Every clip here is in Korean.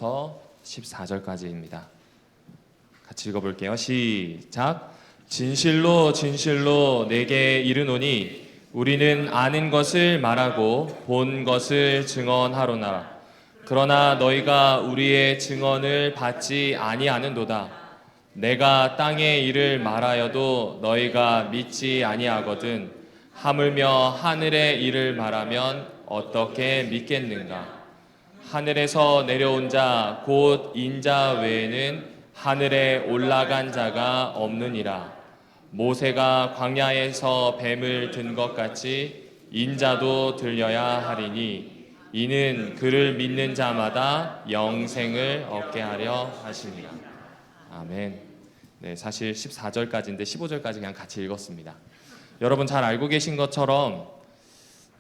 14절부터 14절까지입니다. 같이 읽어볼게요. 시작. 진실로 진실로 내게 이르노니 우리는 아는 것을 말하고 본 것을 증언하로나 그러나 너희가 우리의 증언을 받지 아니하는도다. 내가 땅의 일을 말하여도 너희가 믿지 아니하거든 하물며 하늘의 일을 말하면 어떻게 믿겠는가. 하늘에서 내려온 자 곧 인자 외에는 하늘에 올라간 자가 없느니라. 모세가 광야에서 뱀을 든 것 같이 인자도 들려야 하리니 이는 그를 믿는 자마다 영생을 얻게 하려 하심이라. 아멘. 네, 사실 14절까지인데 15절까지 그냥 같이 읽었습니다. 여러분 잘 알고 계신 것처럼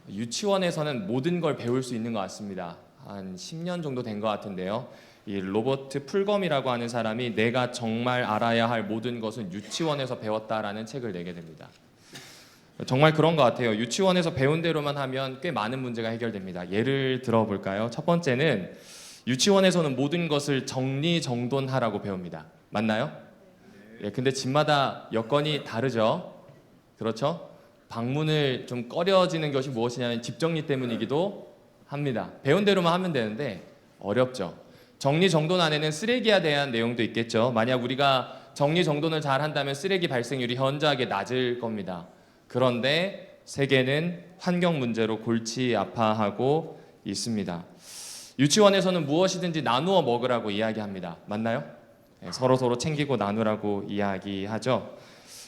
유치원에서는 모든 걸 배울 수 있는 것 같습니다. 한 10년 정도 된 것 같은데요. 이 로버트 풀검이라고 하는 사람이 내가 정말 알아야 할 모든 것은 유치원에서 배웠다라는 책을 내게 됩니다. 정말 그런 것 같아요. 유치원에서 배운 대로만 하면 꽤 많은 문제가 해결됩니다. 예를 들어볼까요? 첫 번째는 유치원에서는 모든 것을 정리정돈하라고 배웁니다. 맞나요? 예, 근데 집마다 여건이 다르죠. 그렇죠? 방문을 좀 꺼려지는 것이 무엇이냐면 집 정리 때문이기도 합니다. 배운 대로만 하면 되는데 어렵죠. 정리정돈 안에는 쓰레기에 대한 내용도 있겠죠. 만약 우리가 정리정돈을 잘 한다면 쓰레기 발생률이 현저하게 낮을 겁니다. 그런데 세계는 환경 문제로 골치 아파하고 있습니다. 유치원에서는 무엇이든지 나누어 먹으라고 이야기합니다. 맞나요? 네, 서로 챙기고 나누라고 이야기하죠.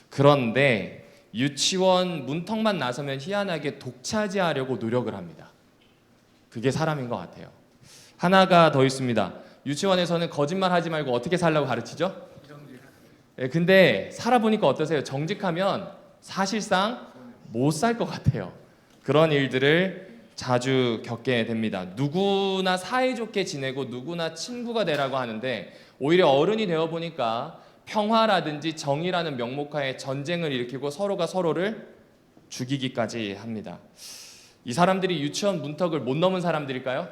그런데 유치원 문턱만 나서면 희한하게 독차지하려고 노력을 합니다. 그게 사람인 것 같아요. 하나가 더 있습니다. 유치원에서는 거짓말 하지 말고 어떻게 살라고 가르치죠? 네, 근데 살아보니까 어떠세요? 정직하면 사실상 못 살 것 같아요. 그런 일들을 자주 겪게 됩니다. 누구나 사이좋게 지내고 누구나 친구가 되라고 하는데 오히려 어른이 되어보니까 평화라든지 정의라는 명목하에 전쟁을 일으키고 서로가 서로를 죽이기까지 합니다. 이 사람들이 유치원 문턱을 못 넘은 사람들일까요?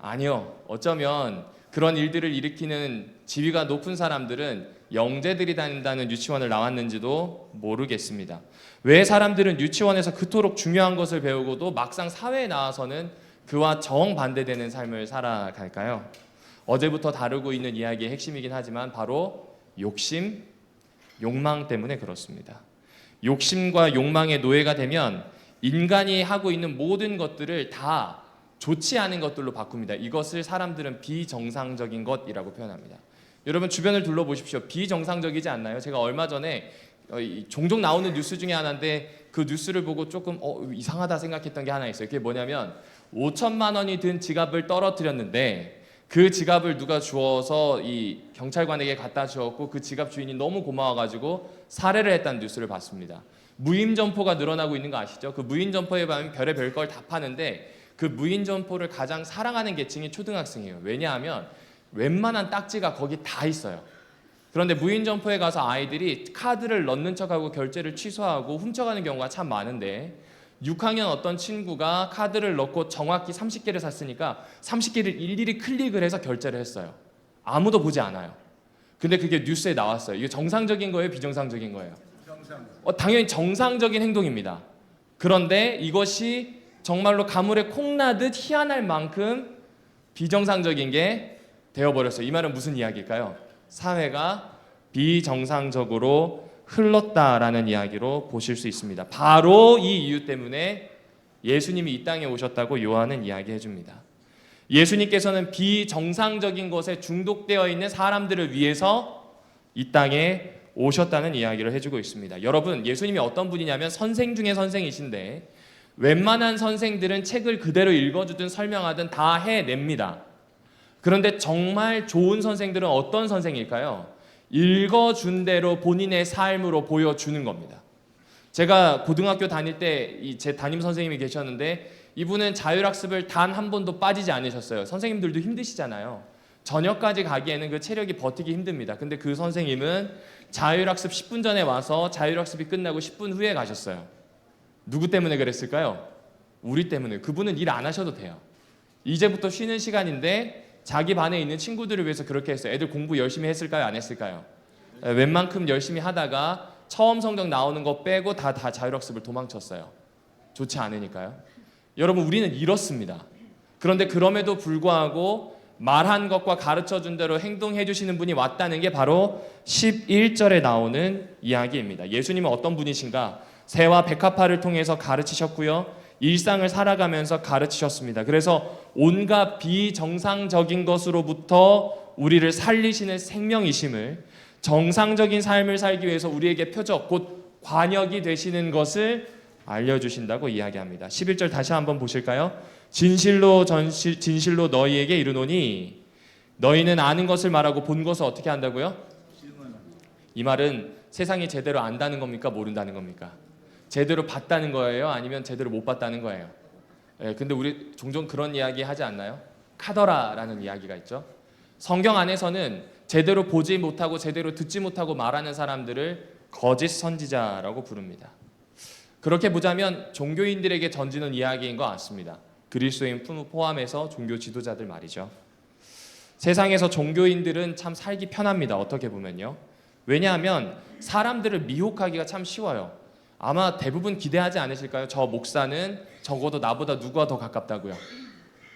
아니요. 어쩌면 그런 일들을 일으키는 지위가 높은 사람들은 영재들이 다닌다는 유치원을 나왔는지도 모르겠습니다. 왜 사람들은 유치원에서 그토록 중요한 것을 배우고도 막상 사회에 나와서는 그와 정반대되는 삶을 살아갈까요? 어제부터 다루고 있는 이야기의 핵심이긴 하지만 바로 욕심, 욕망 때문에 그렇습니다. 욕심과 욕망의 노예가 되면 인간이 하고 있는 모든 것들을 다 좋지 않은 것들로 바꿉니다. 이것을 사람들은 비정상적인 것이라고 표현합니다. 여러분 주변을 둘러보십시오. 비정상적이지 않나요? 제가 얼마 전에 종종 나오는 뉴스 중에 하나인데 그 뉴스를 보고 조금 이상하다 생각했던 게 하나 있어요. 그게 뭐냐면 5천만 원이 든 지갑을 떨어뜨렸는데 그 지갑을 누가 주워서 이 경찰관에게 갖다 주었고 그 지갑 주인이 너무 고마워가지고 살해를 했다는 뉴스를 봤습니다. 무인 점포가 늘어나고 있는 거 아시죠? 그 무인 점포에 가면 별의별 걸 다 파는데 그 무인 점포를 가장 사랑하는 계층이 초등학생이에요. 왜냐하면 웬만한 딱지가 거기 다 있어요. 그런데 무인 점포에 가서 아이들이 카드를 넣는 척하고 결제를 취소하고 훔쳐가는 경우가 참 많은데 6학년 어떤 친구가 카드를 넣고 정확히 30개를 샀으니까 30개를 일일이 클릭을 해서 결제를 했어요. 아무도 보지 않아요. 근데 그게 뉴스에 나왔어요. 이게 정상적인 거예요? 비정상적인 거예요? 당연히 정상적인 행동입니다. 그런데 이것이 정말로 가물에 콩나듯 희한할 만큼 비정상적인 게 되어버렸어요. 이 말은 무슨 이야기일까요? 사회가 비정상적으로 흘렀다라는 이야기로 보실 수 있습니다. 바로 이 이유 때문에 예수님이 이 땅에 오셨다고 요한은 이야기해 줍니다. 예수님께서는 비정상적인 것에 중독되어 있는 사람들을 위해서 이 땅에 오셨다는 이야기를 해주고 있습니다. 여러분, 예수님이 어떤 분이냐면 선생 중에 선생이신데 웬만한 선생들은 책을 그대로 읽어주든 설명하든 다 해냅니다. 그런데 정말 좋은 선생들은 어떤 선생일까요? 읽어준 대로 본인의 삶으로 보여주는 겁니다. 제가 고등학교 다닐 때 제 담임 선생님이 계셨는데 이분은 자율학습을 단 한 번도 빠지지 않으셨어요. 선생님들도 힘드시잖아요. 저녁까지 가기에는 그 체력이 버티기 힘듭니다. 근데 그 선생님은 자율학습 10분 전에 와서 자율학습이 끝나고 10분 후에 가셨어요. 누구 때문에 그랬을까요? 우리 때문에. 그분은 일 안 하셔도 돼요. 이제부터 쉬는 시간인데 자기 반에 있는 친구들을 위해서 그렇게 했어요. 애들 공부 열심히 했을까요? 안 했을까요? 웬만큼 열심히 하다가 처음 성적 나오는 거 빼고 다 자율학습을 도망쳤어요. 좋지 않으니까요. 여러분, 우리는 이렇습니다. 그런데 그럼에도 불구하고 말한 것과 가르쳐준 대로 행동해 주시는 분이 왔다는 게 바로 11절에 나오는 이야기입니다. 예수님은 어떤 분이신가? 새와 백합화를 통해서 가르치셨고요. 일상을 살아가면서 가르치셨습니다. 그래서 온갖 비정상적인 것으로부터 우리를 살리시는 생명이심을, 정상적인 삶을 살기 위해서 우리에게 표적, 곧 관역이 되시는 것을 알려주신다고 이야기합니다. 11절 다시 한번 보실까요? 진실로 너희에게 이르노니 너희는 아는 것을 말하고 본 것을 어떻게 한다고요? 이 말은 세상이 제대로 안다는 겁니까? 모른다는 겁니까? 제대로 봤다는 거예요? 아니면 제대로 못 봤다는 거예요? 근데 우리 종종 그런 이야기 하지 않나요? 카더라라는 이야기가 있죠. 성경 안에서는 제대로 보지 못하고 제대로 듣지 못하고 말하는 사람들을 거짓 선지자라고 부릅니다. 그렇게 보자면 종교인들에게 던지는 이야기인 것 같습니다. 그리스도인 포함해서 종교 지도자들 말이죠. 세상에서 종교인들은 참 살기 편합니다. 어떻게 보면요. 왜냐하면 사람들을 미혹하기가 참 쉬워요. 아마 대부분 기대하지 않으실까요? 저 목사는 적어도 나보다 누구와 더 가깝다고요?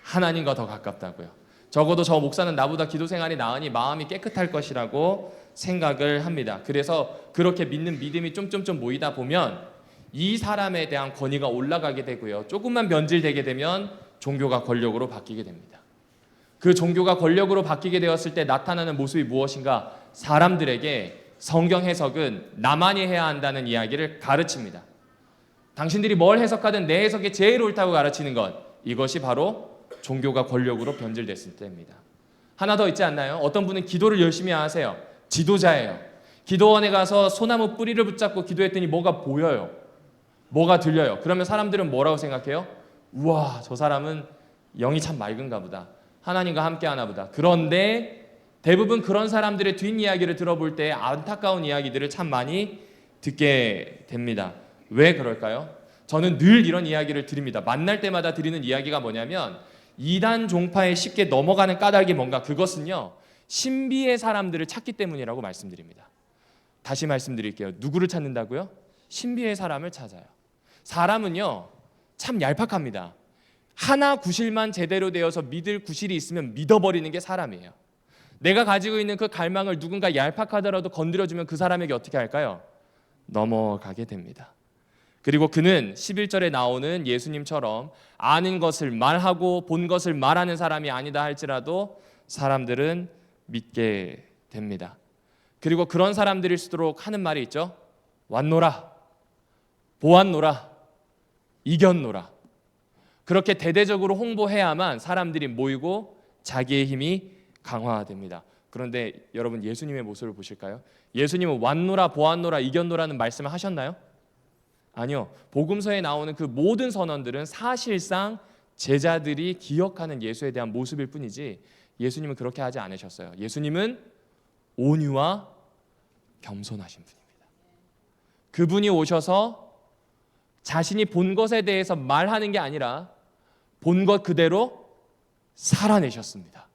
하나님과 더 가깝다고요. 적어도 저 목사는 나보다 기도 생활이 나으니 마음이 깨끗할 것이라고 생각을 합니다. 그래서 그렇게 믿는 믿음이 좀 모이다 보면 이 사람에 대한 권위가 올라가게 되고요. 조금만 변질되게 되면 종교가 권력으로 바뀌게 됩니다. 그 종교가 권력으로 바뀌게 되었을 때 나타나는 모습이 무엇인가? 사람들에게 성경 해석은 나만이 해야 한다는 이야기를 가르칩니다. 당신들이 뭘 해석하든 내 해석이 제일 옳다고 가르치는 것, 이것이 바로 종교가 권력으로 변질됐을 때입니다. 하나 더 있지 않나요? 어떤 분은 기도를 열심히 하세요. 지도자예요. 기도원에 가서 소나무 뿌리를 붙잡고 기도했더니 뭐가 보여요. 뭐가 들려요. 그러면 사람들은 뭐라고 생각해요? 우와, 저 사람은 영이 참 맑은가 보다. 하나님과 함께 하나 보다. 그런데 대부분 그런 사람들의 뒷이야기를 들어볼 때 안타까운 이야기들을 참 많이 듣게 됩니다. 왜 그럴까요? 저는 늘 이런 이야기를 드립니다. 만날 때마다 드리는 이야기가 뭐냐면 이단 종파에 쉽게 넘어가는 까닭이 뭔가, 그것은요, 신비의 사람들을 찾기 때문이라고 말씀드립니다. 다시 말씀드릴게요. 누구를 찾는다고요? 신비의 사람을 찾아요. 사람은요 참 얄팍합니다. 하나 구실만 제대로 되어서 믿을 구실이 있으면 믿어버리는 게 사람이에요. 내가 가지고 있는 그 갈망을 누군가 얄팍하더라도 건드려주면 그 사람에게 어떻게 할까요? 넘어가게 됩니다. 그리고 그는 11절에 나오는 예수님처럼 아는 것을 말하고 본 것을 말하는 사람이 아니다 할지라도 사람들은 믿게 됩니다. 그리고 그런 사람들일수록 하는 말이 있죠. 왔노라, 보았노라, 이겼노라. 그렇게 대대적으로 홍보해야만 사람들이 모이고 자기의 힘이 강화됩니다. 그런데 여러분, 예수님의 모습을 보실까요? 예수님은 왔노라, 보았노라, 이겼노라는 말씀을 하셨나요? 아니요. 복음서에 나오는 그 모든 선언들은 사실상 제자들이 기억하는 예수에 대한 모습일 뿐이지 예수님은 그렇게 하지 않으셨어요. 예수님은 온유와 겸손하신 분입니다. 그분이 오셔서 자신이 본 것에 대해서 말하는 게 아니라 본 것 그대로 살아내셨습니다.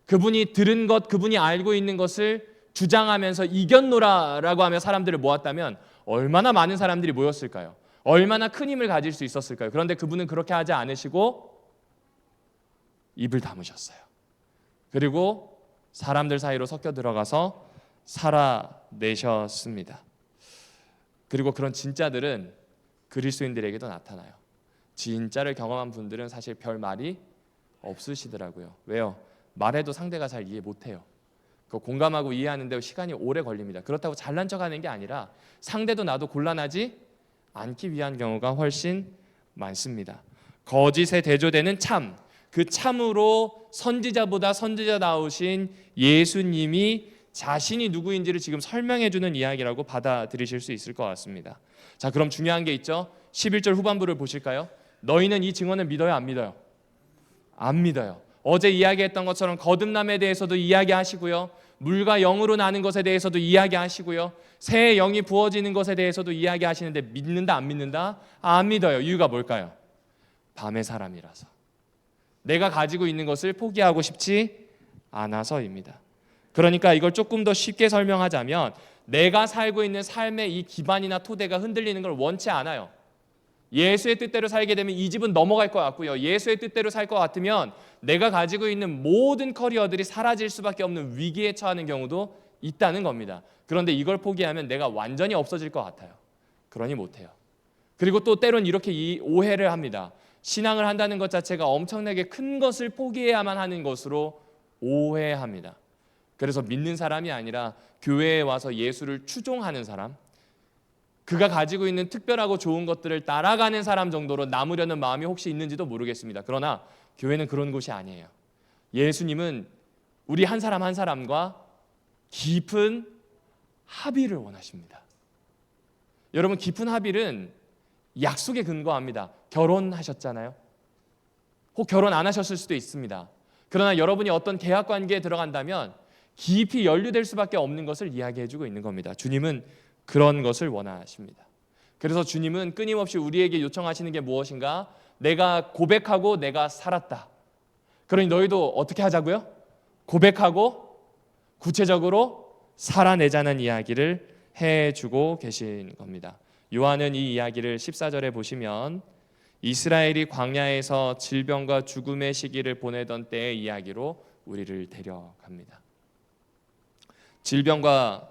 그분이 들은 것, 그분이 알고 있는 것을 주장하면서 이겼노라라고 하며 사람들을 모았다면 얼마나 많은 사람들이 모였을까요? 얼마나 큰 힘을 가질 수 있었을까요? 그런데 그분은 그렇게 하지 않으시고 입을 다무셨어요. 그리고 사람들 사이로 섞여 들어가서 살아내셨습니다. 그리고 그런 진짜들은 그리스도인들에게도 나타나요. 진짜를 경험한 분들은 사실 별 말이 없으시더라고요. 왜요? 말해도 상대가 잘 이해 못해요. 공감하고 이해하는데 시간이 오래 걸립니다. 그렇다고 잘난 척하는 게 아니라 상대도 나도 곤란하지 않기 위한 경우가 훨씬 많습니다. 거짓에 대조되는 참, 그 참으로 선지자보다 선지자다우신 예수님이 자신이 누구인지를 지금 설명해주는 이야기라고 받아들이실 수 있을 것 같습니다. 자, 그럼 중요한 게 있죠. 11절 후반부를 보실까요? 너희는 이 증언을 믿어요, 안 믿어요? 안 믿어요. 어제 이야기했던 것처럼 거듭남에 대해서도 이야기하시고요, 물과 영으로 나는 것에 대해서도 이야기하시고요, 새의 영이 부어지는 것에 대해서도 이야기하시는데 믿는다, 안 믿는다? 안 믿어요. 이유가 뭘까요? 밤의 사람이라서. 내가 가지고 있는 것을 포기하고 싶지 않아서입니다. 그러니까 이걸 조금 더 쉽게 설명하자면 내가 살고 있는 삶의 이 기반이나 토대가 흔들리는 걸 원치 않아요. 예수의 뜻대로 살게 되면 이 집은 넘어갈 것 같고요. 예수의 뜻대로 살 것 같으면 내가 가지고 있는 모든 커리어들이 사라질 수밖에 없는 위기에 처하는 경우도 있다는 겁니다. 그런데 이걸 포기하면 내가 완전히 없어질 것 같아요. 그러니 못해요. 그리고 또 때론 이렇게 이 오해를 합니다. 신앙을 한다는 것 자체가 엄청나게 큰 것을 포기해야만 하는 것으로 오해합니다. 그래서 믿는 사람이 아니라 교회에 와서 예수를 추종하는 사람, 그가 가지고 있는 특별하고 좋은 것들을 따라가는 사람 정도로 남으려는 마음이 혹시 있는지도 모르겠습니다. 그러나 교회는 그런 곳이 아니에요. 예수님은 우리 한 사람 한 사람과 깊은 합의를 원하십니다. 여러분, 깊은 합의는 약속에 근거합니다. 결혼하셨잖아요. 혹 결혼 안 하셨을 수도 있습니다. 그러나 여러분이 어떤 계약 관계에 들어간다면 깊이 연루될 수밖에 없는 것을 이야기해주고 있는 겁니다. 주님은 그런 것을 원하십니다. 그래서 주님은 끊임없이 우리에게 요청하시는 게 무엇인가? 내가 고백하고 내가 살았다. 그러니 너희도 어떻게 하자고요? 고백하고 구체적으로 살아내자는 이야기를 해주고 계신 겁니다. 요한은 이 이야기를 14절에 보시면 이스라엘이 광야에서 질병과 죽음의 시기를 보내던 때의 이야기로 우리를 데려갑니다. 질병과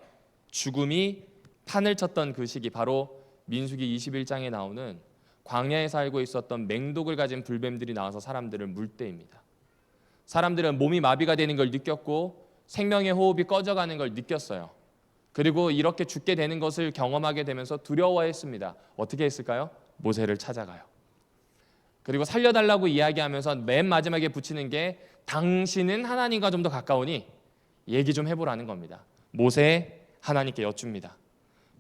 죽음이 판을 쳤던 그 시기, 바로 민수기 21장에 나오는 광야에 살고 있었던 맹독을 가진 불뱀들이 나와서 사람들을 물 때입니다. 사람들은 몸이 마비가 되는 걸 느꼈고 생명의 호흡이 꺼져가는 걸 느꼈어요. 그리고 이렇게 죽게 되는 것을 경험하게 되면서 두려워했습니다. 어떻게 했을까요? 모세를 찾아가요. 그리고 살려달라고 이야기하면서 맨 마지막에 붙이는 게 당신은 하나님과 좀 더 가까우니 얘기 좀 해보라는 겁니다. 모세 하나님께 여쭙니다.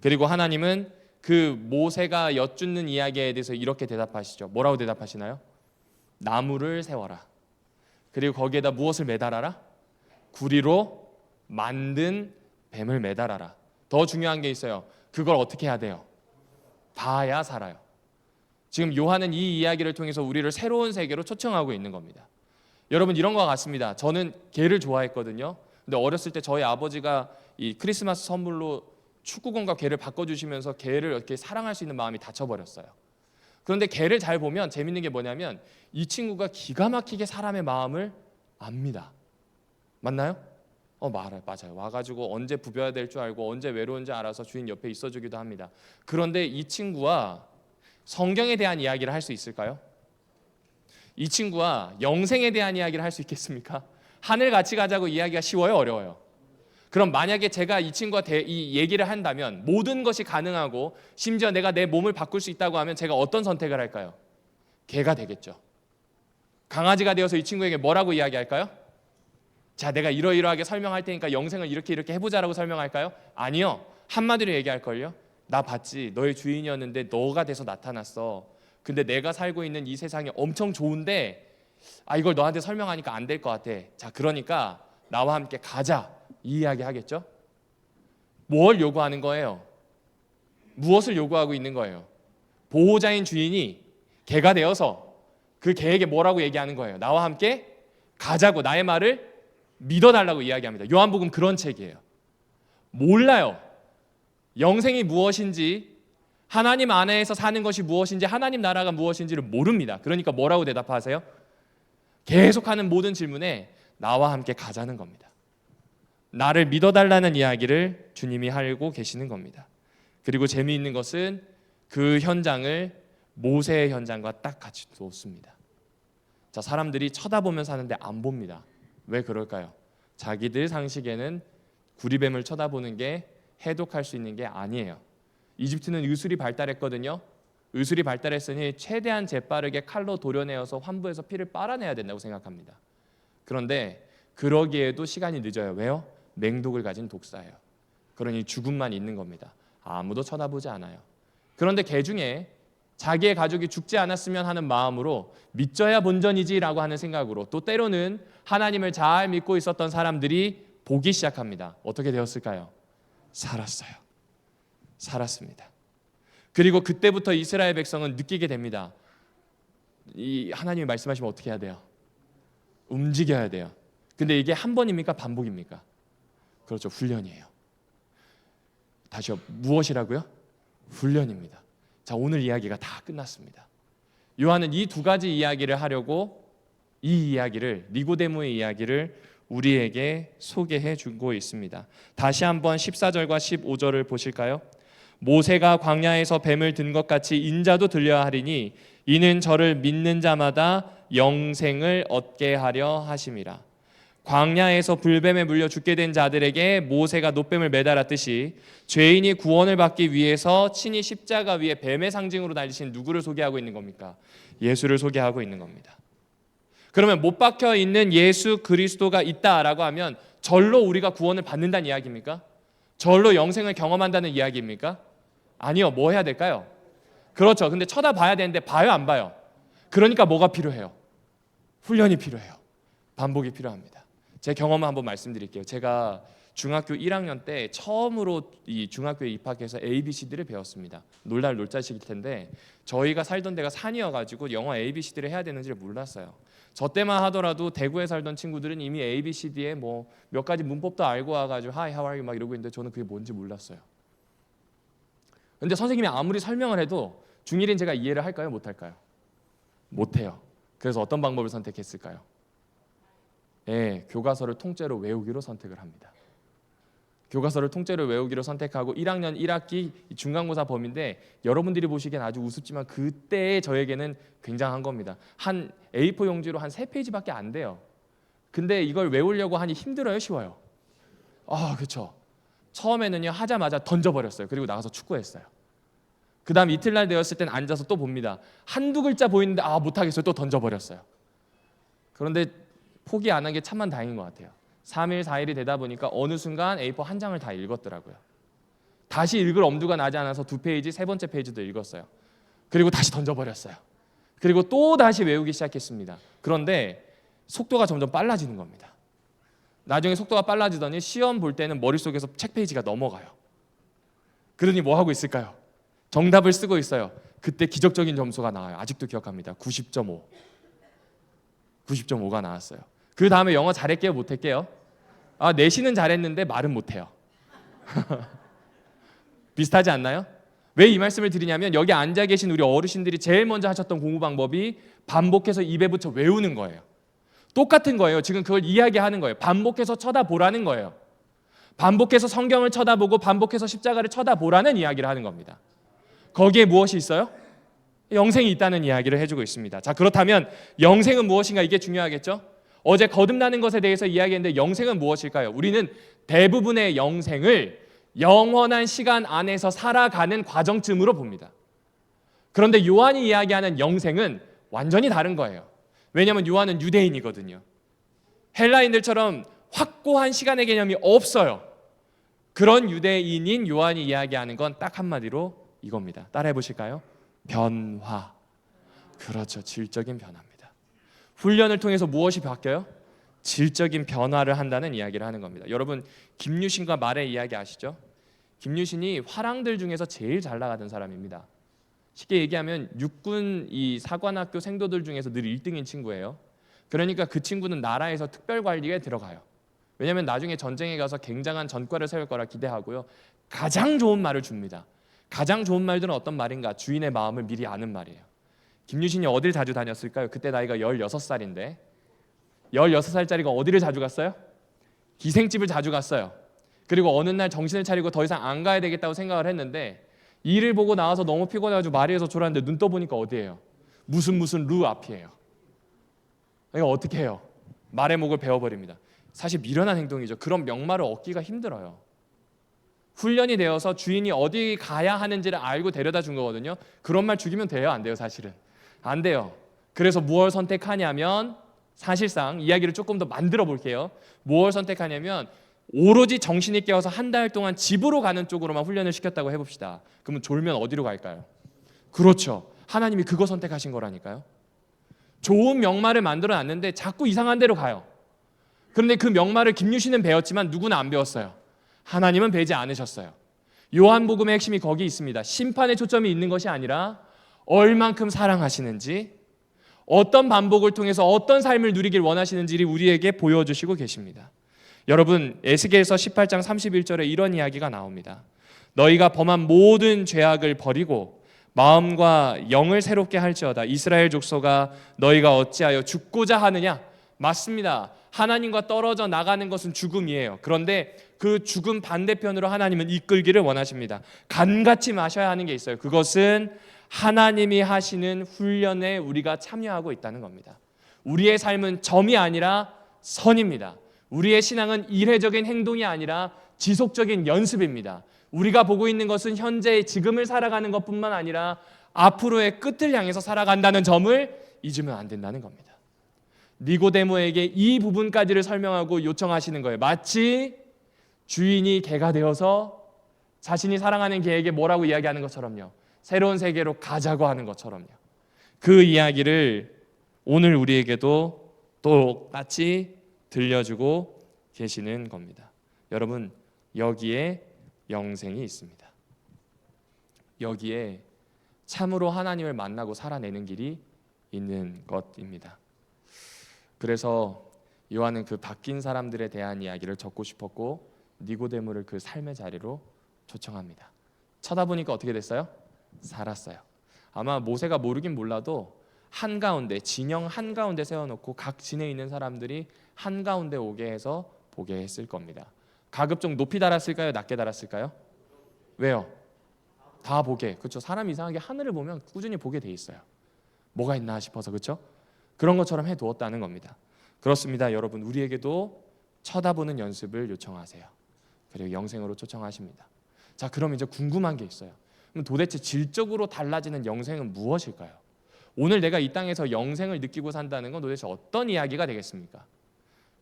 그리고 하나님은 그 모세가 여쭙는 이야기에 대해서 이렇게 대답하시죠. 뭐라고 대답하시나요? 나무를 세워라. 그리고 거기에다 무엇을 매달아라? 구리로 만든 뱀을 매달아라. 더 중요한 게 있어요. 그걸 어떻게 해야 돼요? 봐야 살아요. 지금 요한은 이 이야기를 통해서 우리를 새로운 세계로 초청하고 있는 겁니다. 여러분, 이런 것 같습니다. 저는 개를 좋아했거든요. 근데 어렸을 때 저희 아버지가 이 크리스마스 선물로 축구공과 개를 바꿔주시면서 개를 이렇게 사랑할 수 있는 마음이 닫혀버렸어요. 그런데 개를 잘 보면 재밌는 게 뭐냐면 이 친구가 기가 막히게 사람의 마음을 압니다. 맞나요? 맞아요. 와가지고 언제 부벼야 될 줄 알고 언제 외로운지 알아서 주인 옆에 있어주기도 합니다. 그런데 이 친구와 성경에 대한 이야기를 할 수 있을까요? 이 친구와 영생에 대한 이야기를 할 수 있겠습니까? 하늘 같이 가자고 이야기가 쉬워요? 어려워요? 그럼 만약에 제가 이 친구와 이 얘기를 한다면 모든 것이 가능하고 심지어 내가 내 몸을 바꿀 수 있다고 하면 제가 어떤 선택을 할까요? 개가 되겠죠. 강아지가 되어서 이 친구에게 뭐라고 이야기할까요? 자, 내가 이러이러하게 설명할 테니까 영생을 이렇게 해보자라고 설명할까요? 아니요. 한마디로 얘기할걸요. 나 봤지. 너의 주인이었는데 너가 돼서 나타났어. 근데 내가 살고 있는 이 세상이 엄청 좋은데 이걸 너한테 설명하니까 안 될 것 같아. 자, 그러니까 나와 함께 가자. 이 이야기 하겠죠? 뭘 요구하는 거예요? 무엇을 요구하고 있는 거예요? 보호자인 주인이 개가 되어서 그 개에게 뭐라고 얘기하는 거예요? 나와 함께 가자고, 나의 말을 믿어달라고 이야기합니다. 요한복음 그런 책이에요. 몰라요. 영생이 무엇인지, 하나님 안에서 사는 것이 무엇인지, 하나님 나라가 무엇인지를 모릅니다. 그러니까 뭐라고 대답하세요? 계속하는 모든 질문에 나와 함께 가자는 겁니다. 나를 믿어달라는 이야기를 주님이 하고 계시는 겁니다. 그리고 재미있는 것은 그 현장을 모세의 현장과 딱 같이 놓습니다. 자, 사람들이 쳐다보면 사는데 안 봅니다. 왜 그럴까요? 자기들 상식에는 구리뱀을 쳐다보는 게 해독할 수 있는 게 아니에요. 이집트는 의술이 발달했거든요. 의술이 발달했으니 최대한 재빠르게 칼로 도려내어서 환부해서 피를 빨아내야 된다고 생각합니다. 그런데 그러기에도 시간이 늦어요. 왜요? 맹독을 가진 독사예요. 그러니 죽음만 있는 겁니다. 아무도 쳐다보지 않아요. 그런데 개 중에 자기의 가족이 죽지 않았으면 하는 마음으로 믿져야 본전이지라고 하는 생각으로, 또 때로는 하나님을 잘 믿고 있었던 사람들이 보기 시작합니다. 어떻게 되었을까요? 살았어요. 살았습니다. 그리고 그때부터 이스라엘 백성은 느끼게 됩니다. 이 하나님이 말씀하시면 어떻게 해야 돼요? 움직여야 돼요. 근데 이게 한 번입니까? 반복입니까? 그렇죠. 훈련이에요. 다시요. 무엇이라고요? 훈련입니다. 자, 오늘 이야기가 다 끝났습니다. 요한은 이 두 가지 이야기를 하려고 이 이야기를, 니고데모의 이야기를 우리에게 소개해 주고 있습니다. 다시 한번 14절과 15절을 보실까요? 모세가 광야에서 뱀을 든 것 같이 인자도 들려야 하리니 이는 저를 믿는 자마다 영생을 얻게 하려 하심이라. 광야에서 불뱀에 물려 죽게 된 자들에게 모세가 놋뱀을 매달았듯이 죄인이 구원을 받기 위해서 친히 십자가 위에 뱀의 상징으로 달리신 누구를 소개하고 있는 겁니까? 예수를 소개하고 있는 겁니다. 그러면 못 박혀 있는 예수 그리스도가 있다라고 하면 절로 우리가 구원을 받는다는 이야기입니까? 절로 영생을 경험한다는 이야기입니까? 아니요. 뭐 해야 될까요? 그렇죠. 근데 쳐다봐야 되는데 봐요, 안 봐요? 그러니까 뭐가 필요해요? 훈련이 필요해요. 반복이 필요합니다. 제 경험을 한번 말씀드릴게요. 제가 중학교 1학년 때 처음으로 이 중학교에 입학해서 ABCD를 배웠습니다. 놀랄 놀자식일 텐데 저희가 살던 데가 산이어가지고 영어 ABCD를 해야 되는지를 몰랐어요. 저 때만 하더라도 대구에 살던 친구들은 이미 ABCD에 뭐 몇 가지 문법도 알고 와가지고 Hi, how are you 막 이러고 있는데 저는 그게 뭔지 몰랐어요. 근데 선생님이 아무리 설명을 해도 중1인 제가 이해를 할까요? 못할까요? 못해요. 그래서 어떤 방법을 선택했을까요? 네, 교과서를 통째로 외우기로 선택을 합니다. 교과서를 통째로 외우기로 선택하고 1학년 1학기 중간고사 범위인데 여러분들이 보시기엔 아주 우습지만 그때 저에게는 굉장한 겁니다. 한 A4 용지로 한 3페이지밖에 안 돼요. 근데 이걸 외우려고 하니 힘들어요? 쉬워요? 그렇죠. 처음에는요 하자마자 던져버렸어요. 그리고 나가서 축구했어요. 그 다음 이틀날 되었을 땐 앉아서 또 봅니다. 한두 글자 보이는데 못하겠어요. 또 던져버렸어요. 그런데 포기 안 한 게 참만 다행인 것 같아요. 3일 4일이 되다 보니까 어느 순간 A4 한 장을 다 읽었더라고요. 다시 읽을 엄두가 나지 않아서 2페이지, 세 번째 페이지도 읽었어요. 그리고 다시 던져버렸어요. 그리고 또 다시 외우기 시작했습니다. 그런데 속도가 점점 빨라지는 겁니다. 나중에 속도가 빨라지더니 시험 볼 때는 머릿속에서 책 페이지가 넘어가요. 그러니 뭐 하고 있을까요? 정답을 쓰고 있어요. 그때 기적적인 점수가 나와요. 아직도 기억합니다. 90.5. 90.5가 나왔어요. 그 다음에 영어 잘했게요? 못했게요? 내신은 잘했는데 말은 못해요. 비슷하지 않나요? 왜 이 말씀을 드리냐면 여기 앉아 계신 우리 어르신들이 제일 먼저 하셨던 공부 방법이 반복해서 입에 붙여 외우는 거예요. 똑같은 거예요. 지금 그걸 이야기하는 거예요. 반복해서 쳐다보라는 거예요. 반복해서 성경을 쳐다보고 반복해서 십자가를 쳐다보라는 이야기를 하는 겁니다. 거기에 무엇이 있어요? 영생이 있다는 이야기를 해주고 있습니다. 자, 그렇다면 영생은 무엇인가? 이게 중요하겠죠? 어제 거듭나는 것에 대해서 이야기했는데 영생은 무엇일까요? 우리는 대부분의 영생을 영원한 시간 안에서 살아가는 과정쯤으로 봅니다. 그런데 요한이 이야기하는 영생은 완전히 다른 거예요. 왜냐하면 요한은 유대인이거든요. 헬라인들처럼 확고한 시간의 개념이 없어요. 그런 유대인인 요한이 이야기하는 건 딱 한마디로 이겁니다. 따라해 보실까요? 변화. 그렇죠. 질적인 변화입니다. 훈련을 통해서 무엇이 바뀌어요? 질적인 변화를 한다는 이야기를 하는 겁니다. 여러분 김유신과 말의 이야기 아시죠? 김유신이 화랑들 중에서 제일 잘 나가던 사람입니다. 쉽게 얘기하면 육군 이 사관학교 생도들 중에서 늘 1등인 친구예요. 그러니까 그 친구는 나라에서 특별관리에 들어가요. 왜냐하면 나중에 전쟁에 가서 굉장한 전과를 세울 거라 기대하고요. 가장 좋은 말을 줍니다. 가장 좋은 말들은 어떤 말인가? 주인의 마음을 미리 아는 말이에요. 김유신이 어딜 자주 다녔을까요? 그때 나이가 16살인데 16살짜리가 어디를 자주 갔어요? 기생집을 자주 갔어요. 그리고 어느 날 정신을 차리고 더 이상 안 가야 되겠다고 생각을 했는데 일을 보고 나와서 너무 피곤해가지고 마리에서 졸았는데 눈 떠보니까 어디예요? 무슨 루 앞이에요. 이거 어떻게 해요? 말의 목을 베어버립니다. 사실 미련한 행동이죠. 그런 명말을 얻기가 힘들어요. 훈련이 되어서 주인이 어디 가야 하는지를 알고 데려다 준 거거든요. 그런 말 죽이면 돼요? 안 돼요? 사실은 안 돼요. 그래서 무엇을 선택하냐면 사실상 이야기를 조금 더 만들어 볼게요. 무엇을 선택하냐면 오로지 정신이 깨어서 한 달 동안 집으로 가는 쪽으로만 훈련을 시켰다고 해봅시다. 그러면 졸면 어디로 갈까요? 그렇죠. 하나님이 그거 선택하신 거라니까요. 좋은 명말을 만들어 놨는데 자꾸 이상한 데로 가요. 그런데 그 명말을 김유신은 배웠지만 누구는 안 배웠어요. 하나님은 배지 않으셨어요. 요한복음의 핵심이 거기 있습니다. 심판의 초점이 있는 것이 아니라 얼만큼 사랑하시는지, 어떤 반복을 통해서 어떤 삶을 누리길 원하시는지를 우리에게 보여주시고 계십니다. 여러분, 에스겔서 18장 31절에 이런 이야기가 나옵니다. 너희가 범한 모든 죄악을 버리고 마음과 영을 새롭게 할지어다. 이스라엘 족속아, 너희가 어찌하여 죽고자 하느냐? 맞습니다. 하나님과 떨어져 나가는 것은 죽음이에요. 그런데 그 죽음 반대편으로 하나님은 이끌기를 원하십니다. 간같이 마셔야 하는 게 있어요. 그것은 하나님이 하시는 훈련에 우리가 참여하고 있다는 겁니다. 우리의 삶은 점이 아니라 선입니다. 우리의 신앙은 이례적인 행동이 아니라 지속적인 연습입니다. 우리가 보고 있는 것은 현재의 지금을 살아가는 것뿐만 아니라 앞으로의 끝을 향해서 살아간다는 점을 잊으면 안 된다는 겁니다. 니고데모에게 이 부분까지를 설명하고 요청하시는 거예요. 마치 주인이 개가 되어서 자신이 사랑하는 개에게 뭐라고 이야기하는 것처럼요. 새로운 세계로 가자고 하는 것처럼요. 그 이야기를 오늘 우리에게도 똑같이 들려주고 계시는 겁니다. 여러분, 여기에 영생이 있습니다. 여기에 참으로 하나님을 만나고 살아내는 길이 있는 것입니다. 그래서 요한은 그 바뀐 사람들에 대한 이야기를 적고 싶었고 니고데모를 그 삶의 자리로 초청합니다. 쳐다보니까 어떻게 됐어요? 살았어요. 아마 모세가 모르긴 몰라도 한가운데, 진영 한가운데 세워놓고 각 진에 있는 사람들이 한가운데 오게 해서 보게 했을 겁니다. 가급적 높이 달았을까요? 낮게 달았을까요? 왜요? 다 보게. 그렇죠. 사람이 이상하게 하늘을 보면 꾸준히 보게 돼 있어요. 뭐가 있나 싶어서. 그렇죠? 그런 것처럼 해두었다는 겁니다. 그렇습니다. 여러분, 우리에게도 쳐다보는 연습을 요청하세요. 그리고 영생으로 초청하십니다. 자, 그럼 이제 궁금한 게 있어요. 그럼 도대체 질적으로 달라지는 영생은 무엇일까요? 오늘 내가 이 땅에서 영생을 느끼고 산다는 건 도대체 어떤 이야기가 되겠습니까?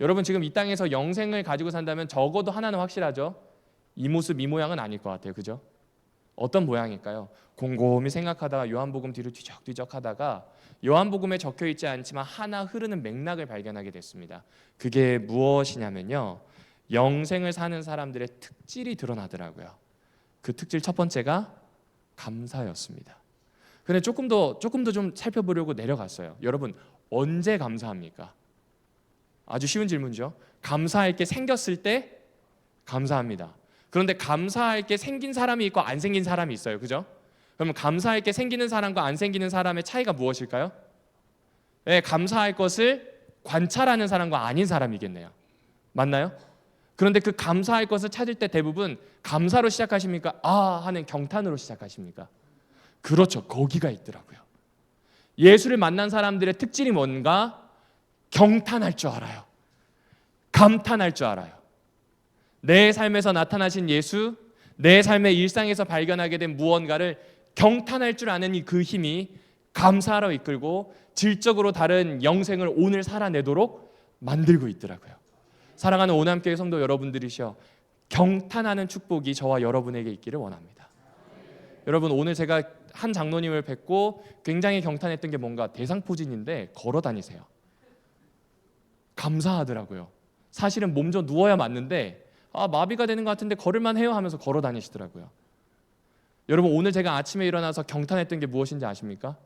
여러분, 지금 이 땅에서 영생을 가지고 산다면 적어도 하나는 확실하죠. 이 모습 이 모양은 아닐 것 같아요. 그죠? 어떤 모양일까요? 곰곰이 생각하다가 요한복음 뒤로 뒤적뒤적 하다가 요한복음에 적혀있지 않지만 하나 흐르는 맥락을 발견하게 됐습니다. 그게 무엇이냐면요, 영생을 사는 사람들의 특질이 드러나더라고요. 그 특질 첫 번째가 감사였습니다. 근데 조금 더 좀 살펴보려고 내려갔어요. 여러분, 언제 감사합니까? 아주 쉬운 질문이죠. 감사할 게 생겼을 때 감사합니다. 그런데 감사할 게 생긴 사람이 있고 안 생긴 사람이 있어요. 그죠? 그러면 감사할 게 생기는 사람과 안 생기는 사람의 차이가 무엇일까요? 네, 감사할 것을 관찰하는 사람과 아닌 사람이겠네요. 맞나요? 그런데 그 감사할 것을 찾을 때 대부분 감사로 시작하십니까? 아 하는 경탄으로 시작하십니까? 그렇죠. 거기가 있더라고요. 예수를 만난 사람들의 특질이 뭔가? 경탄할 줄 알아요. 감탄할 줄 알아요. 내 삶에서 나타나신 예수, 내 삶의 일상에서 발견하게 된 무언가를 경탄할 줄 아는 그 힘이 감사하러 이끌고 질적으로 다른 영생을 오늘 살아내도록 만들고 있더라고요. 사랑하는 오남교회 성도 여러분들이시여, 경탄하는 축복이 저와 여러분에게 있기를 원합니다. 여러분, 오늘 제가 한 장로님을 뵙고 굉장히 경탄했던 게 뭔가 대상포진인데 걸어 다니세요. 감사하더라고요. 사실은 몸져 누워야 맞는데 마비가 되는 것 같은데 걸을만 해요 하면서 걸어 다니시더라고요. 여러분, 오늘 제가 아침에 일어나서 경탄했던 게 무엇인지 아십니까?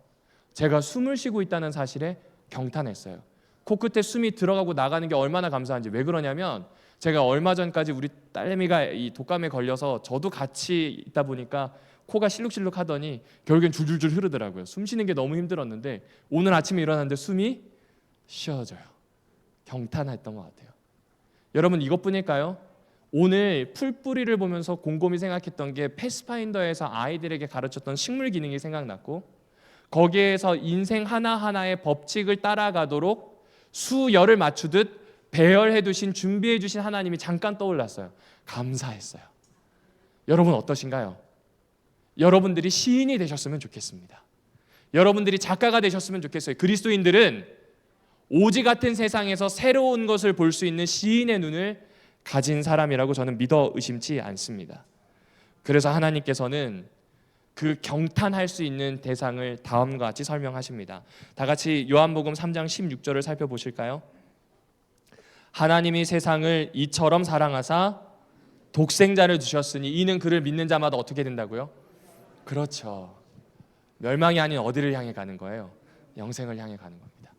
제가 숨을 쉬고 있다는 사실에 경탄했어요. 코끝에 숨이 들어가고 나가는 게 얼마나 감사한지. 왜 그러냐면 제가 얼마 전까지 우리 딸내미가 이 독감에 걸려서 저도 같이 있다 보니까 코가 실룩실룩 하더니 결국엔 줄줄줄 흐르더라고요. 숨 쉬는 게 너무 힘들었는데 오늘 아침에 일어났는데 숨이 쉬어져요. 경탄했던 것 같아요. 여러분, 이것뿐일까요? 오늘 풀뿌리를 보면서 곰곰이 생각했던 게 패스파인더에서 아이들에게 가르쳤던 식물 기능이 생각났고, 거기에서 인생 하나하나의 법칙을 따라가도록 수열을 맞추듯 배열해 두신, 준비해 주신 하나님이 잠깐 떠올랐어요. 감사했어요. 여러분 어떠신가요? 여러분들이 시인이 되셨으면 좋겠습니다. 여러분들이 작가가 되셨으면 좋겠어요. 그리스도인들은 오지 같은 세상에서 새로운 것을 볼 수 있는 시인의 눈을 가진 사람이라고 저는 믿어 의심치 않습니다. 그래서 하나님께서는 그 경탄할 수 있는 대상을 다음과 같이 설명하십니다. 다 같이 요한복음 3장 16절을 살펴보실까요? 하나님이 세상을 이처럼 사랑하사 독생자를 주셨으니 이는 그를 믿는 자마다 어떻게 된다고요? 그렇죠. 멸망이 아닌 어디를 향해 가는 거예요? 영생을 향해 가는 겁니다.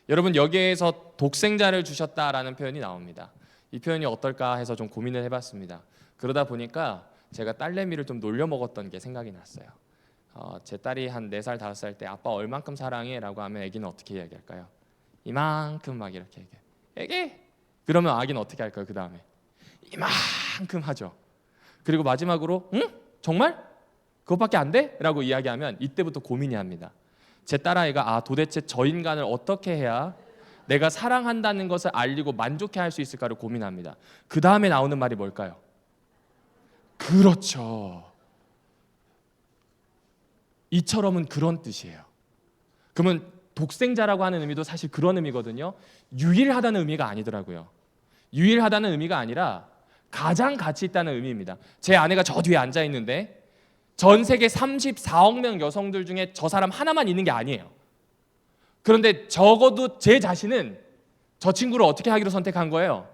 여러분, 여기에서 독생자를 주셨다라는 표현이 나옵니다. 이 표현이 어떨까 해서 좀 고민을 해봤습니다. 그러다 보니까 제가 딸내미를 좀 놀려 먹었던 게 생각이 났어요. 제 딸이 한 4살, 5살 때 아빠 얼만큼 사랑해? 라고 하면 애기는 어떻게 이야기할까요? 이만큼 막 이렇게 얘기해. 애기? 그러면 아기는 어떻게 할까요? 그 다음에 이만큼 하죠. 그리고 마지막으로 응? 정말? 그것밖에 안 돼? 라고 이야기하면 이때부터 고민이 합니다. 제 딸아이가 도대체 저 인간을 어떻게 해야 내가 사랑한다는 것을 알리고 만족해 할 수 있을까를 고민합니다. 그 다음에 나오는 말이 뭘까요? 그렇죠. 이처럼은 그런 뜻이에요. 그러면 독생자라고 하는 의미도 사실 그런 의미거든요. 유일하다는 의미가 아니더라고요. 유일하다는 의미가 아니라 가장 가치 있다는 의미입니다. 제 아내가 저 뒤에 앉아 있는데 전 세계 34억 명 여성들 중에 저 사람 하나만 있는 게 아니에요. 그런데 적어도 제 자신은 저 친구를 어떻게 하기로 선택한 거예요?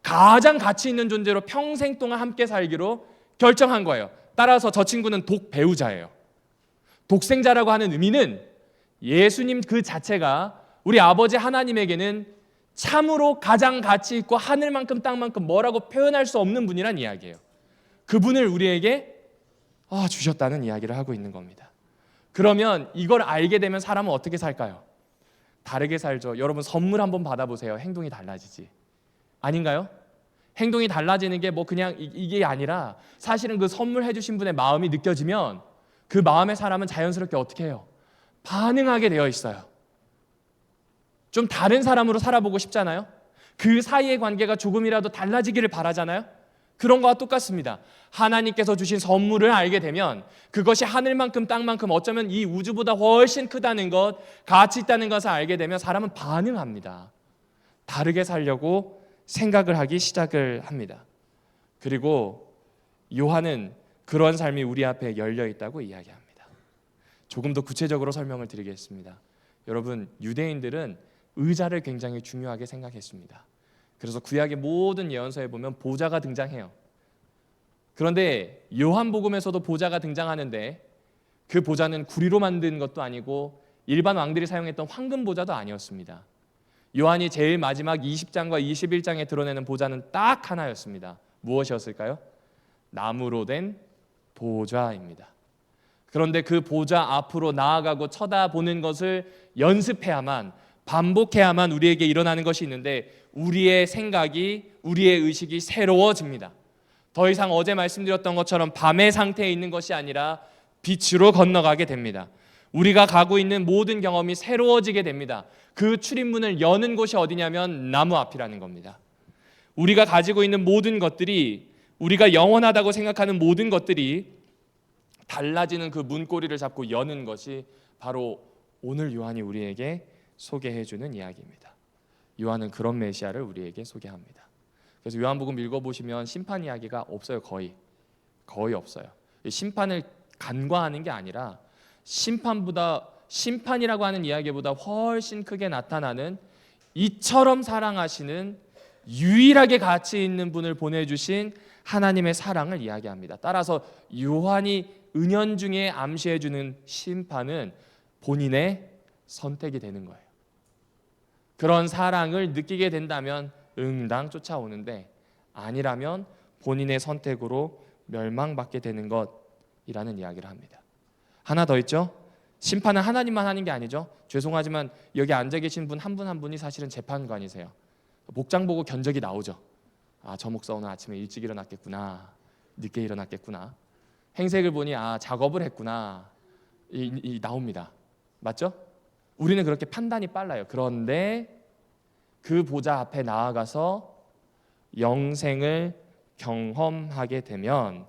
가장 가치 있는 존재로 평생 동안 함께 살기로 결정한 거예요. 따라서 저 친구는 독배우자예요. 독생자라고 하는 의미는 예수님 그 자체가 우리 아버지 하나님에게는 참으로 가장 가치 있고 하늘만큼 땅만큼 뭐라고 표현할 수 없는 분이란 이야기예요. 그분을 우리에게 주셨다는 이야기를 하고 있는 겁니다. 그러면 이걸 알게 되면 사람은 어떻게 살까요? 다르게 살죠. 여러분, 선물 한번 받아보세요. 행동이 달라지지. 아닌가요? 행동이 달라지는 게 뭐 그냥 이게 아니라 사실은 그 선물해 주신 분의 마음이 느껴지면 그 마음의 사람은 자연스럽게 어떻게 해요? 반응하게 되어 있어요. 좀 다른 사람으로 살아보고 싶잖아요. 그 사이의 관계가 조금이라도 달라지기를 바라잖아요. 그런 거와 똑같습니다. 하나님께서 주신 선물을 알게 되면 그것이 하늘만큼 땅만큼 어쩌면 이 우주보다 훨씬 크다는 것, 가치 있다는 것을 알게 되면 사람은 반응합니다. 다르게 살려고 생각을 하기 시작을 합니다. 그리고 요한은 그런 삶이 우리 앞에 열려 있다고 이야기합니다. 조금 더 구체적으로 설명을 드리겠습니다. 여러분, 유대인들은 의자를 굉장히 중요하게 생각했습니다. 그래서 구약의 모든 예언서에 보면 보좌가 등장해요. 그런데 요한복음에서도 보좌가 등장하는데 그 보좌는 구리로 만든 것도 아니고 일반 왕들이 사용했던 황금 보좌도 아니었습니다. 요한이 제일 마지막 20장과 21장에 드러내는 보좌는 딱 하나였습니다. 무엇이었을까요? 나무로 된 보좌입니다. 그런데 그 보좌 앞으로 나아가고 쳐다보는 것을 연습해야만, 반복해야만 우리에게 일어나는 것이 있는데 우리의 생각이, 우리의 의식이 새로워집니다. 더 이상 어제 말씀드렸던 것처럼 밤의 상태에 있는 것이 아니라 빛으로 건너가게 됩니다. 우리가 가고 있는 모든 경험이 새로워지게 됩니다. 그 출입문을 여는 곳이 어디냐면 나무 앞이라는 겁니다. 우리가 가지고 있는 모든 것들이, 우리가 영원하다고 생각하는 모든 것들이 달라지는 그 문고리를 잡고 여는 것이 바로 오늘 요한이 우리에게 소개해주는 이야기입니다. 요한은 그런 메시아를 우리에게 소개합니다. 그래서 요한복음 읽어보시면 심판 이야기가 없어요. 거의 없어요. 심판을 간과하는 게 아니라 심판이라고 하는 이야기보다 훨씬 크게 나타나는 이처럼 사랑하시는 유일하게 가치 있는 분을 보내주신 하나님의 사랑을 이야기합니다. 따라서 요한이 은연중에 암시해주는 심판은 본인의 선택이 되는 거예요. 그런 사랑을 느끼게 된다면 응당 쫓아오는데 아니라면 본인의 선택으로 멸망받게 되는 것이라는 이야기를 합니다. 하나 더 있죠. 심판은 하나님만 하는 게 아니죠. 죄송하지만 여기 앉아 계신 분 한 분 한 분이 사실은 재판관이세요. 목장 보고 견적이 나오죠. 저 목사 오늘 아침에 일찍 일어났겠구나, 늦게 일어났겠구나, 행색을 보니 작업을 했구나, 나옵니다. 맞죠? 우리는 그렇게 판단이 빨라요. 그런데 그 보좌 앞에 나아가서 영생을 경험하게 되면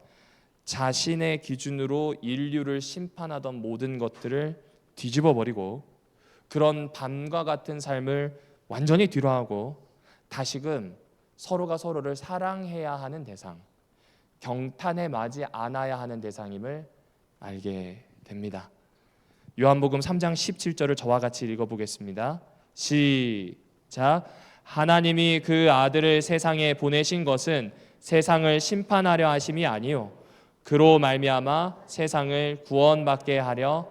자신의 기준으로 인류를 심판하던 모든 것들을 뒤집어 버리고 그런 밤과 같은 삶을 완전히 뒤로하고 다시금 서로가 서로를 사랑해야 하는 대상, 경탄에 맞지 않아야 하는 대상임을 알게 됩니다. 요한복음 3장 17절을 저와 같이 읽어보겠습니다. 시작. 하나님이 그 아들을 세상에 보내신 것은 세상을 심판하려 하심이 아니요 그로 말미암아 세상을 구원받게 하려.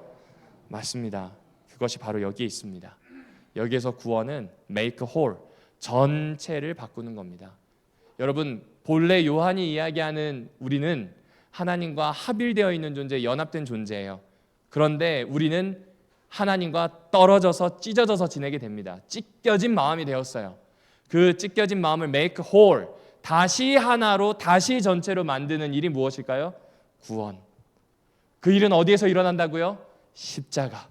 맞습니다. 그것이 바로 여기에 있습니다. 여기에서 구원은 make whole, 전체를 바꾸는 겁니다. 여러분, 본래 요한이 이야기하는 우리는 하나님과 합일되어 있는 존재, 연합된 존재예요. 그런데 우리는 하나님과 떨어져서 찢어져서 지내게 됩니다. 찢겨진 마음이 되었어요. 그 찢겨진 마음을 make whole, 다시 하나로, 다시 전체로 만드는 일이 무엇일까요? 구원. 그 일은 어디에서 일어난다고요? 십자가.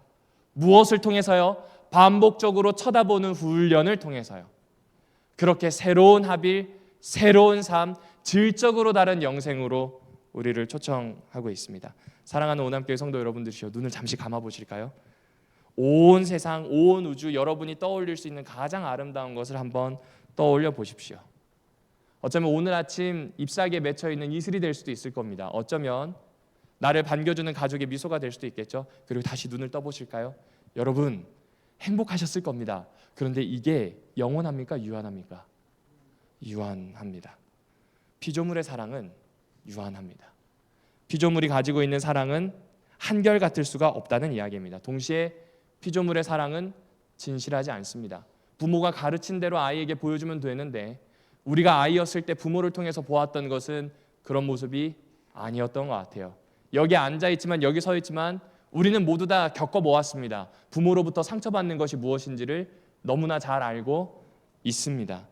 무엇을 통해서요? 반복적으로 쳐다보는 훈련을 통해서요. 그렇게 새로운 합일, 새로운 삶, 질적으로 다른 영생으로 우리를 초청하고 있습니다. 사랑하는 오남교회 성도 여러분들이시여, 눈을 잠시 감아보실까요? 온 세상, 온 우주, 여러분이 떠올릴 수 있는 가장 아름다운 것을 한번 떠올려 보십시오. 어쩌면 오늘 아침 잎사귀에 맺혀 있는 이슬이 될 수도 있을 겁니다. 어쩌면 나를 반겨주는 가족의 미소가 될 수도 있겠죠. 그리고 다시 눈을 떠보실까요? 여러분, 행복하셨을 겁니다. 그런데 이게 영원합니까? 유한합니까? 유한합니다. 피조물의 사랑은 유한합니다. 피조물이 가지고 있는 사랑은 한결같을 수가 없다는 이야기입니다. 동시에 피조물의 사랑은 진실하지 않습니다. 부모가 가르친 대로 아이에게 보여주면 되는데 우리가 아이였을 때 부모를 통해서 보았던 것은 그런 모습이 아니었던 것 같아요. 여기 앉아있지만, 여기 서있지만 우리는 모두 다 겪어보았습니다. 부모로부터 상처받는 것이 무엇인지를 너무나 잘 알고 있습니다.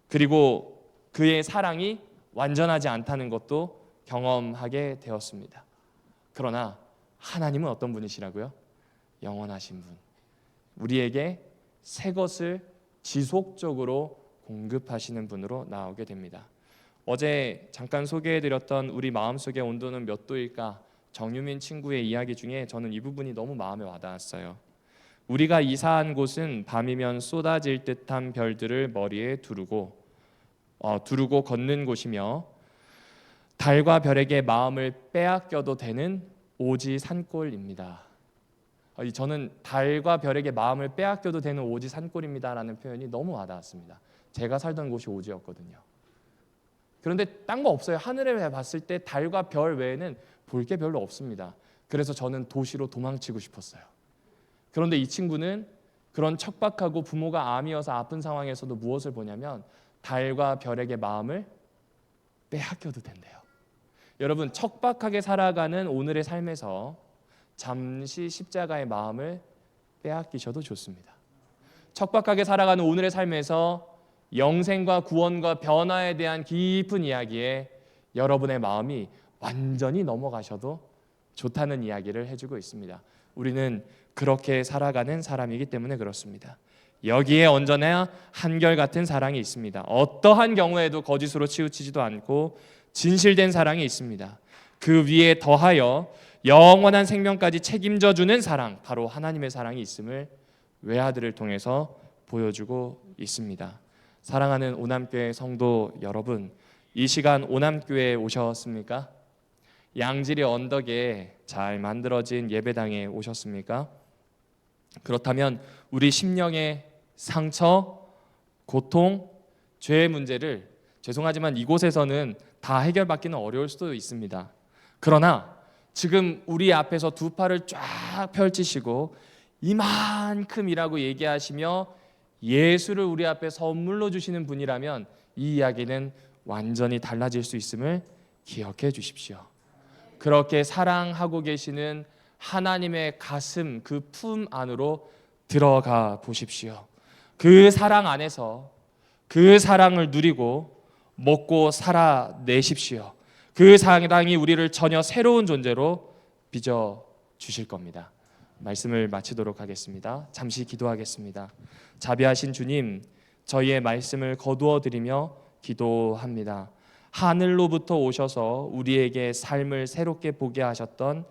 그리고 그의 사랑이 완전하지 않다는 것도 경험하게 되었습니다. 그러나 하나님은 어떤 분이시라고요? 영원하신 분. 우리에게 새 것을 지속적으로 공급하시는 분으로 나오게 됩니다. 어제 잠깐 소개해드렸던 우리 마음속의 온도는 몇 도일까? 정유민 친구의 이야기 중에 저는 이 부분이 너무 마음에 와닿았어요. 우리가 이사한 곳은 밤이면 쏟아질 듯한 별들을 머리에 두르고 걷는 곳이며 달과 별에게 마음을 빼앗겨도 되는 오지 산골입니다. 저는 달과 별에게 마음을 빼앗겨도 되는 오지 산골입니다라는 표현이 너무 와닿았습니다. 제가 살던 곳이 오지였거든요. 그런데 딴 거 없어요. 하늘에 봤을 때 달과 별 외에는 볼 게 별로 없습니다. 그래서 저는 도시로 도망치고 싶었어요. 그런데 이 친구는 그런 척박하고 부모가 암이어서 아픈 상황에서도 무엇을 보냐면 달과 별에게 마음을 빼앗겨도 된대요. 여러분, 척박하게 살아가는 오늘의 삶에서 잠시 십자가의 마음을 빼앗기셔도 좋습니다. 척박하게 살아가는 오늘의 삶에서 영생과 구원과 변화에 대한 깊은 이야기에 여러분의 마음이 완전히 넘어가셔도 좋다는 이야기를 해주고 있습니다. 우리는 그렇게 살아가는 사람이기 때문에 그렇습니다. 여기에 언제나 한결같은 사랑이 있습니다. 어떠한 경우에도 거짓으로 치우치지도 않고 진실된 사랑이 있습니다. 그 위에 더하여 영원한 생명까지 책임져주는 사랑, 바로 하나님의 사랑이 있음을 외아들을 통해서 보여주고 있습니다. 사랑하는 오남교회 성도 여러분, 이 시간 오남교회에 오셨습니까? 양지리 언덕에 잘 만들어진 예배당에 오셨습니까? 그렇다면 우리 심령의 상처, 고통, 죄의 문제를 죄송하지만 이곳에서는 다 해결받기는 어려울 수도 있습니다. 그러나 지금 우리 앞에서 두 팔을 쫙 펼치시고 이만큼이라고 얘기하시며 예수를 우리 앞에 선물로 주시는 분이라면 이 이야기는 완전히 달라질 수 있음을 기억해 주십시오. 그렇게 사랑하고 계시는 하나님의 가슴, 그 품 안으로 들어가 보십시오. 그 사랑 안에서 그 사랑을 누리고 먹고 살아내십시오. 그 사랑이 우리를 전혀 새로운 존재로 빚어 주실 겁니다. 말씀을 마치도록 하겠습니다. 잠시 기도하겠습니다. 자비하신 주님, 저희의 말씀을 거두어 드리며 기도합니다. 하늘로부터 오셔서 우리에게 삶을 새롭게 보게 하셨던